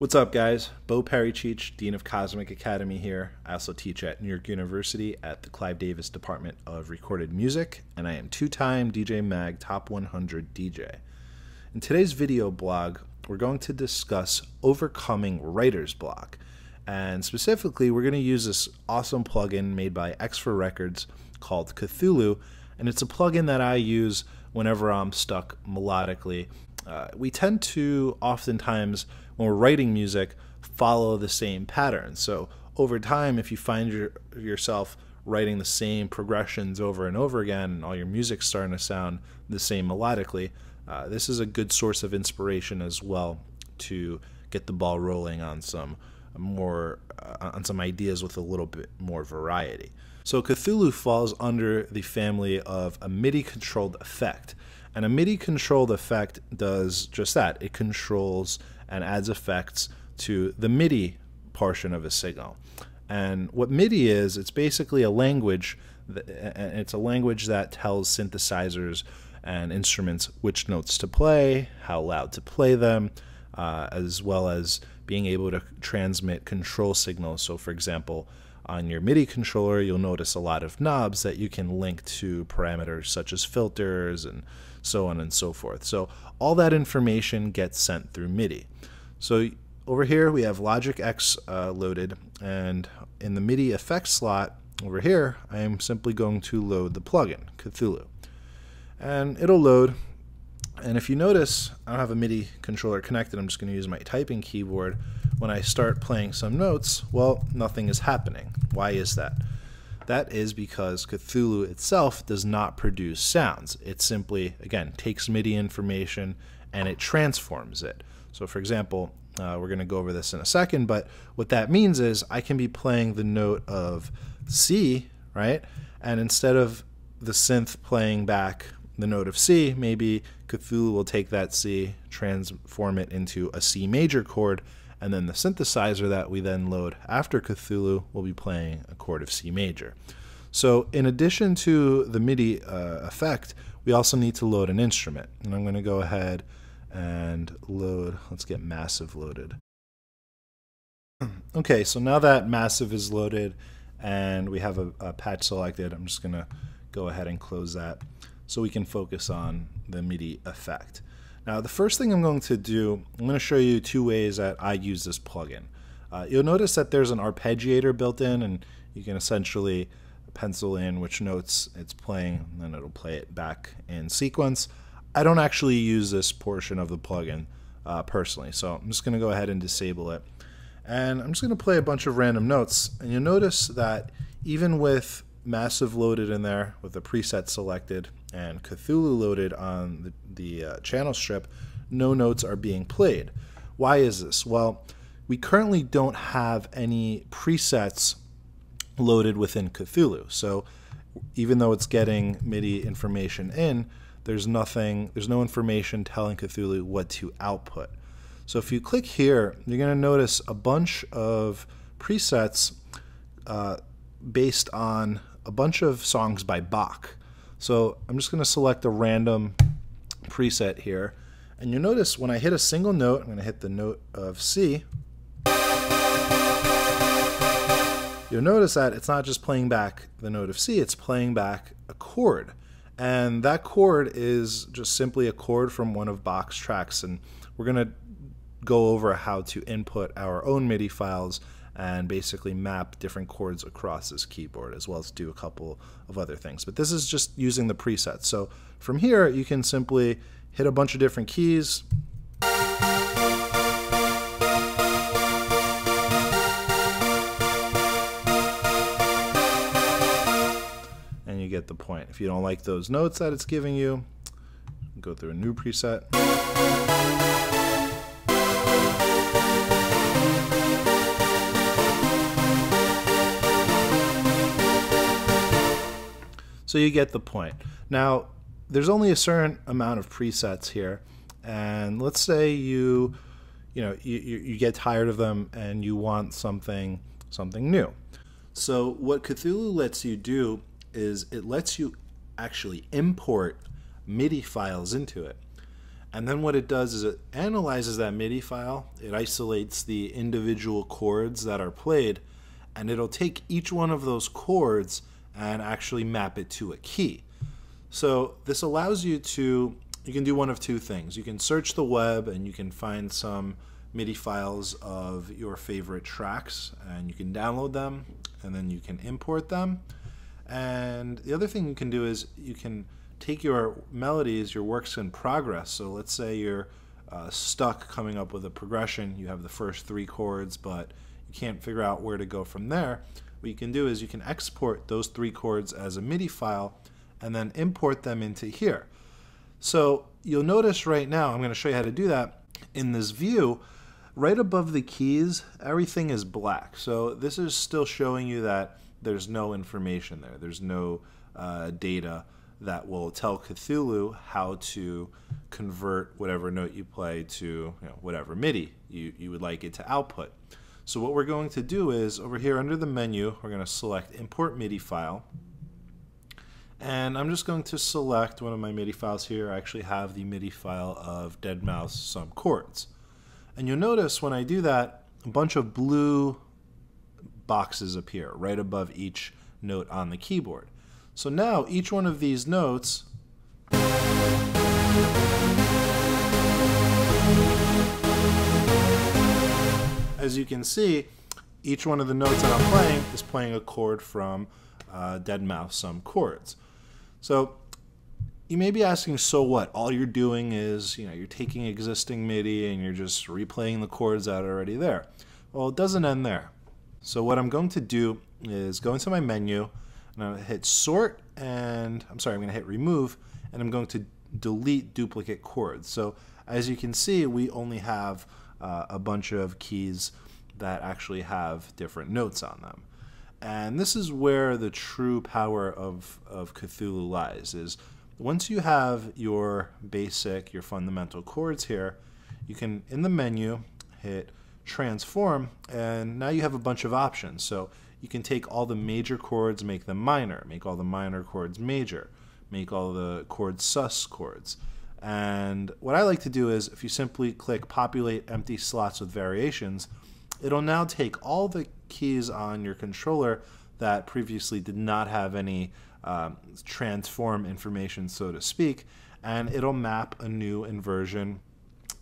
What's up, guys? Bo Perry-Cheech, Dean of Cosmic Academy here. I also teach at New York University at the Clive Davis Department of Recorded Music, and I am two-time DJ Mag Top 100 DJ. In today's video blog, we're going to discuss overcoming writer's block, and specifically, we're going to use this awesome plugin made by X4 Records called Cthulhu, and it's a plugin that I use whenever I'm stuck melodically. We tend to oftentimes, when we're writing music, follow the same pattern. So over time, if you find yourself writing the same progressions over and over again, and all your music's starting to sound the same melodically, this is a good source of inspiration as well to get the ball rolling on some ideas with a little bit more variety. So Cthulhu falls under the family of a MIDI-controlled effect. And a MIDI-controlled effect does just that. It controls and adds effects to the MIDI portion of a signal. And what MIDI is, it's basically a language, and it's a language that tells synthesizers and instruments which notes to play, how loud to play them, as well as being able to transmit control signals. So for example, on your MIDI controller, you'll notice a lot of knobs that you can link to parameters such as filters and so on and so forth. So all that information gets sent through MIDI. So over here we have Logic X loaded, and in the MIDI FX slot over here, I am simply going to load the plugin, Cthulhu. And it'll load. And if you notice, I don't have a MIDI controller connected. I'm just going to use my typing keyboard. When I start playing some notes, well, nothing is happening. Why is that? That is because Cthulhu itself does not produce sounds. It simply, again, takes MIDI information and it transforms it. So for example, we're going to go over this in a second, but what that means is I can be playing the note of C, right? And instead of the synth playing back the note of C, maybe Cthulhu will take that C, transform it into a C major chord, and then the synthesizer that we then load after Cthulhu will be playing a chord of C major. So in addition to the MIDI effect, we also need to load an instrument. And I'm going to go ahead and load, let's get Massive loaded. Okay, so now that Massive is loaded and we have a patch selected, I'm just going to go ahead and close that so we can focus on the MIDI effect. Now, the first thing I'm going to do, I'm going to show you two ways that I use this plugin. You'll notice that there's an arpeggiator built in, and you can essentially pencil in which notes it's playing, and then it'll play it back in sequence. I don't actually use this portion of the plugin personally, so I'm just going to go ahead and disable it. And I'm just going to play a bunch of random notes, and you'll notice that even with Massive loaded in there with the preset selected and Cthulhu loaded on the channel strip, no notes are being played. Why is this? Well, we currently don't have any presets loaded within Cthulhu. So even though it's getting MIDI information in, there's no information telling Cthulhu what to output. So if you click here, you're going to notice a bunch of presets based on a bunch of songs by Bach. So I'm just going to select a random preset here, and you'll notice when I hit a single note, I'm going to hit the note of C, you'll notice that it's not just playing back the note of C, it's playing back a chord. And that chord is just simply a chord from one of Bach's tracks, and we're going to go over how to input our own MIDI files and basically map different chords across this keyboard, as well as do a couple of other things. But this is just using the presets. So from here, you can simply hit a bunch of different keys. And you get the point. If you don't like those notes that it's giving you, go through a new preset. So you get the point. Now, there's only a certain amount of presets here, and let's say you get tired of them and you want something new. So what Cthulhu lets you do is it lets you actually import MIDI files into it. And then what it does is it analyzes that MIDI file, it isolates the individual chords that are played, and it'll take each one of those chords and actually map it to a key. So this allows you to, you can do one of two things. You can search the web and you can find some MIDI files of your favorite tracks, and you can download them, and then you can import them. And the other thing you can do is you can take your melodies, your works in progress. So let's say you're stuck coming up with a progression. You have the first 3 chords, but you can't figure out where to go from there. What you can do is you can export those 3 chords as a MIDI file and then import them into here. So you'll notice right now, I'm going to show you how to do that. In this view, right above the keys, everything is black. So this is still showing you that there's no information there. There's no data that will tell Cthulhu how to convert whatever note you play to whatever MIDI you would like it to output. So what we're going to do is over here under the menu, we're going to select Import MIDI File. And I'm just going to select one of my MIDI files here. I actually have the MIDI file of deadmau5 some chords. And you'll notice when I do that, a bunch of blue boxes appear right above each note on the keyboard. So now each one of these notes as you can see, each one of the notes that I'm playing is playing a chord from deadmau5 some chords. So you may be asking, so what? All you're doing is, you're taking existing MIDI and you're just replaying the chords that are already there. Well, it doesn't end there. So what I'm going to do is go into my menu, and I'm going to hit sort, and I'm going to hit remove, and I'm going to delete duplicate chords. So as you can see, we only have a bunch of keys that actually have different notes on them. And this is where the true power of Cthulhu lies, is once you have your basic, your fundamental chords here, you can, in the menu, hit transform, and now you have a bunch of options. So you can take all the major chords, make them minor, make all the minor chords major, make all the chords sus chords. And what I like to do is if you simply click populate empty slots with variations, it'll now take all the keys on your controller that previously did not have any transform information, so to speak, and it'll map a new inversion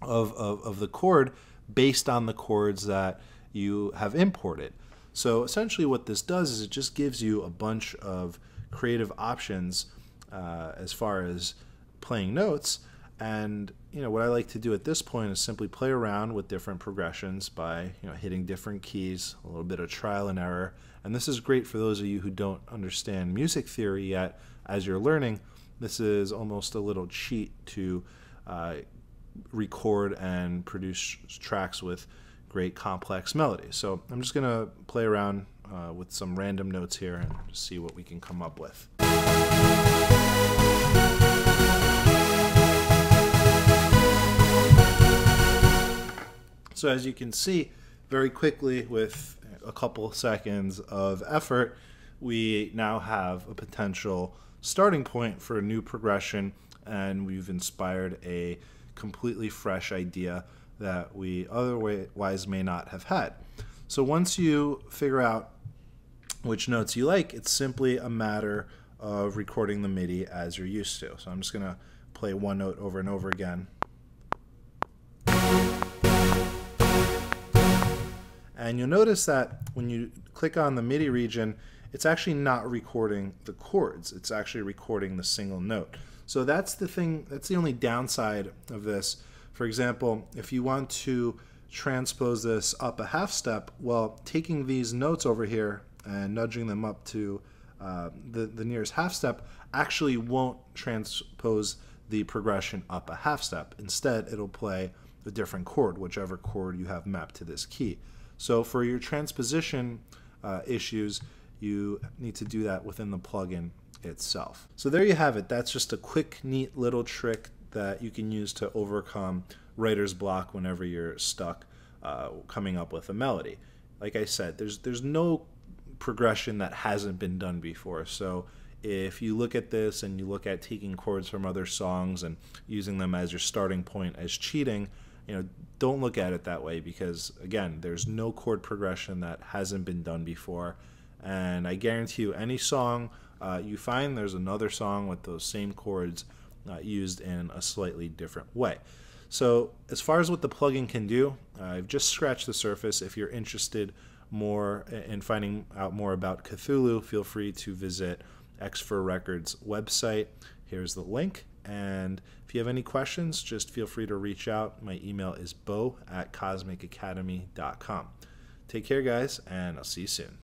of the chord based on the chords that you have imported. So essentially what this does is it just gives you a bunch of creative options as far as playing notes. And what I like to do at this point is simply play around with different progressions by hitting different keys, a little bit of trial and error. And this is great for those of you who don't understand music theory yet. As you're learning, this is almost a little cheat to record and produce tracks with great complex melodies. So I'm just going to play around with some random notes here and see what we can come up with. So as you can see, very quickly with a couple seconds of effort, we now have a potential starting point for a new progression, and we've inspired a completely fresh idea that we otherwise may not have had. So once you figure out which notes you like, it's simply a matter of recording the MIDI as you're used to. So I'm just going to play one note over and over again. And you'll notice that when you click on the MIDI region, it's actually not recording the chords. It's actually recording the single note. So that's the thing, that's the only downside of this. For example, if you want to transpose this up a half step, well, taking these notes over here and nudging them up to the nearest half step actually won't transpose the progression up a half step. Instead, it'll play a different chord, whichever chord you have mapped to this key. So for your transposition issues, you need to do that within the plugin itself. So there you have it. That's just a quick, neat little trick that you can use to overcome writer's block whenever you're stuck coming up with a melody. Like I said, there's no progression that hasn't been done before. So if you look at this and you look at taking chords from other songs and using them as your starting point as cheating, don't look at it that way, because again, there's no chord progression that hasn't been done before. And I guarantee you, any song you find, there's another song with those same chords used in a slightly different way. So as far as what the plugin can do, I've just scratched the surface. If you're interested more in finding out more about Cthulhu, feel free to visit X4 Records website. Here's the link. And if you have any questions, just feel free to reach out. My email is bo@cosmicacademy.com. Take care, guys, and I'll see you soon.